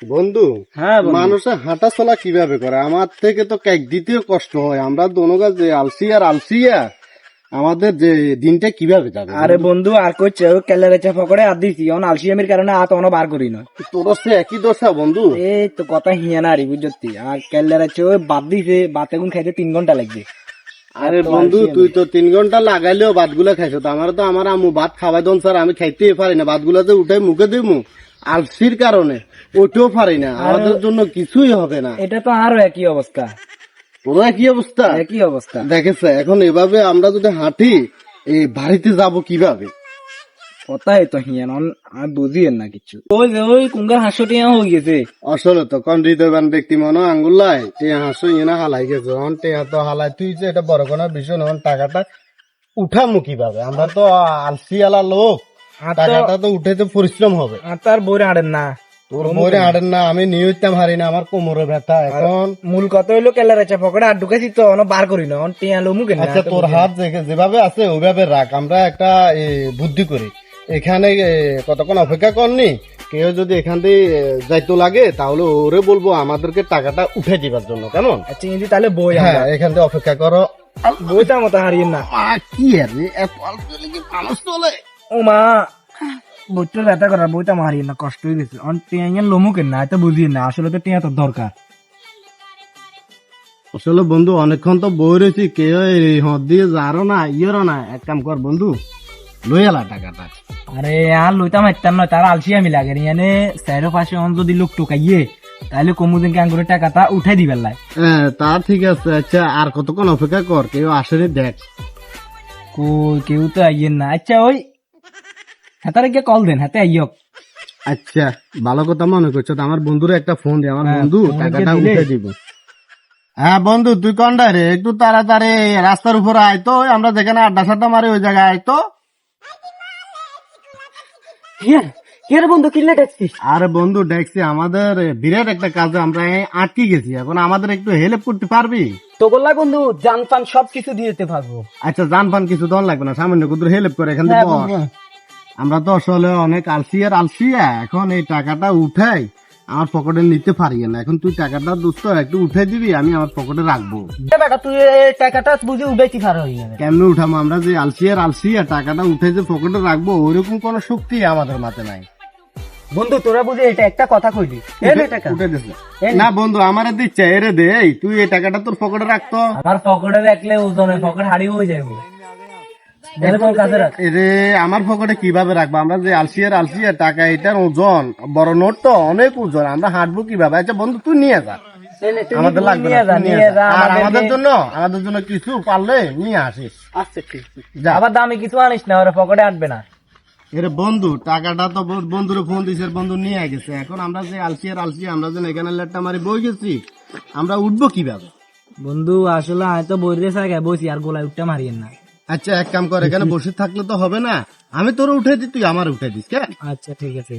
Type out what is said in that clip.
বন্ধু, হ্যাঁ বন্ধু। মানুষের হাঁটা চলা কিভাবে করে? আমার থেকে তো কেক দিতেও কষ্ট হয়। আমরা দোনোগা যে আলসিয়া আমাদের যে দিনটা কিভাবে যাবে? আরে বন্ধু আর কইছে কেলারে চাপা করে আর দিছি অন আলসিয়ামির কারণে হাত অন বার করি না। তোর সে একই দশা বন্ধু। এই তো কথা হিয়া না রে বুঝতি। আর কেলারে চে বাদ দিছে, বাতে গুন খাইতে 3 ঘন্টা লাগবে। আরে বন্ধু, তুই তো 3 ঘন্টা লাগাইলেও ভাত গুলা খাইছো। তো আমার আম্মু ভাত খাওয়াই দন স্যার, আমি খাইতেই পারি না। ভাত গুলাতে উঠে মুখে দিমু আলসির কারণে ওইটাও পারি না। আমাদের জন্য কিছুই হবে না। এটা তো আরো একই অবস্থা, তোর কি অবস্থা? একই অবস্থা। দেখেছে এখন এভাবে আমরা যদি হাঁটি, এই বাড়িতে যাব কিভাবে? কথাই তো হিয়ান আর বুঝিয়েন না কিছু। ওই যে ওই কুঙ্গার হাসটিয়া হয়ে গেছে। আসলে তো কোন হৃদয়বান ব্যক্তি মনে আঙ্গুল্লাই টিয়া হাসু ইনা হালাই গেছে। অন টিয়া তো হালাই, তুই যে এটা বড় কোনো বিষয় নয়। টাকাটা উঠামু কিভাবে? আমরা তো আলসিয়ালা লোক, টাকাটা তো উঠাইতে পরিশ্রম হবে। আর তার বইরে আড়েন না। তোর বইরে হাঁটেন না, আমি নিয়তাম হারি না, আমার কোমরে ব্যথা এখন। মূল কথা হইলো কেলারে চাপা করে আর ঢুকাইছি তো অন বার করি না। অন টিয়া লো মুখে না। আচ্ছা, তোর হাত যেভাবে আছে ওইভাবে রাখ। আমরা একটা বুদ্ধি করি, এখানে কতক্ষণ অপেক্ষা করনি, কেউ যদি এখান দিয়ে যাইতো লাগে তাহলে ওরে বলবো আমাদেরকে টাকাটা উঠে দিবার জন্য, কেমন? আচ্ছা ইন্দি তাহলে বই হ্যাঁ, এখান থেকে অপেক্ষা করো। বইটা মতো হারিয়েন না। কি আর রে, এত অল্প কি মানুষ চলে? ও মা বইটা ব্যথা করার বইটা মারিয়েন না, কষ্ট হয়ে গেছে। অন টিয়া লোমুকেন না, এত বুঝিয়েন না। আসলে তো টিয়া তো দরকার। আসলে বন্ধু, অনেকক্ষণ তো বই রয়েছি, কেউ হদ দিয়ে যারও না ইয়েরও না। এক কাম কর বন্ধু, লই আলা টাকাটা। আরে আর লইতাম হাইতাম নয়, তার আলসি আমি লাগে ইয়ানে স্যারের পাশে অন যদি লোক টোকাইয়ে তাহলে কমুদিন কে আঙ্গুরের টাকাটা উঠাই দিবেন লাই। হ্যাঁ, তা ঠিক আছে। আচ্ছা, আর কতক্ষণ অপেক্ষা কর, কেউ আসেনি দেখ। কই কেউ তো আইয়েন না। আচ্ছা ওই হাতারে গিয়ে কল দেন, হাতে আইয়ক। আচ্ছা, ভালো কথা মনে করছো। তো আমার বন্ধুরে একটা ফোন দে, আমার হ্যাঁ, বন্ধু ফোন টাকাটা দিয়ে দিলে? উঠে দিব। হ্যাঁ বন্ধু, তুই কোনটা রে? একটু তাড়াতাড়ি রাস্তার উপরে আয় তো, আমরা যেখানে আড্ডা সাড্ডা মারি ওই জায়গায় আয় তো। কে বন্ধু কিনলে দেখছিস? আরে বন্ধু, দেখছি আমাদের বিরাট একটা কাজে আমরা আটকে গেছি। এখন আমাদের একটু হেল্প করতে পারবি? তো বললাই বন্ধু জান পান সবকিছু দিয়ে দিতে পারবো। আচ্ছা, জান ফান কিছু দন লাগবে না, সামান্য কুদুর হেল্প করে এখান থেকে বস। আমরা তো আসলে অনেক আলসিয়া। এখন এই টাকাটা উঠাই আমার পকেটে নিতে পারি না। এখন তুই টাকাটা দোস্ত একটু উঠে দিবি, আমি আমার পকেটে রাখবো। বেটা তুই এই টাকাটা বুঝে উঠাইতে পারো। কেমনে উঠাবো? আমরা যে আলসিয়া টাকাটা উঠে যে পকেটে রাখবো, ওইরকম কোন শক্তি আমাদের মাথায় নাই। বন্ধু তোরা বুঝে এটা একটা কথা কইলি। উঠে দিস না বন্ধু, আমারে দিচ্ছে এরে দে। এই তুই এই টাকাটা তোর পকেটে রাখতো। আমার পকেটে রাখলে ওজনে পকেট হারিয়ে হয়ে যাবে। এরে আমার পকেটে কিভাবে রাখবো? আমরা যে আলসিয়া টাকা, এটার ওজন বড় নোট তো, অনেক ওজন। আমরা হাঁটবো কিভাবে? আচ্ছা বন্ধু, তুই নিয়ে যা, আমাদের লাগবে না, তুই নিয়ে যা। আর আমাদের জন্য কিছু পারলে নিয়ে আসিস। আচ্ছা ঠিক আছে। আবার দামি কিছু আনিস না, ওরা পকেটে আনবে না। এরে বন্ধু, টাকাটা তো বন্ধুরে ফোন দিছে, বন্ধু নিয়ে গেছে। এখন আমরা যে আলসিয়া আমরা যে এখানে লেটটা মারি বই গেছি, আমরা উঠবো কিভাবে? বন্ধু আসলে আমি তো বইরে সাগে বসি আর গোলায় উঠতে মারিয়েন না। আচ্ছা, এক কাম কর, এখানে বসে থাকলে তো হবে না, আমি তোর উঠে দিই, তুই আমার উঠে দিস। আচ্ছা ঠিক আছে।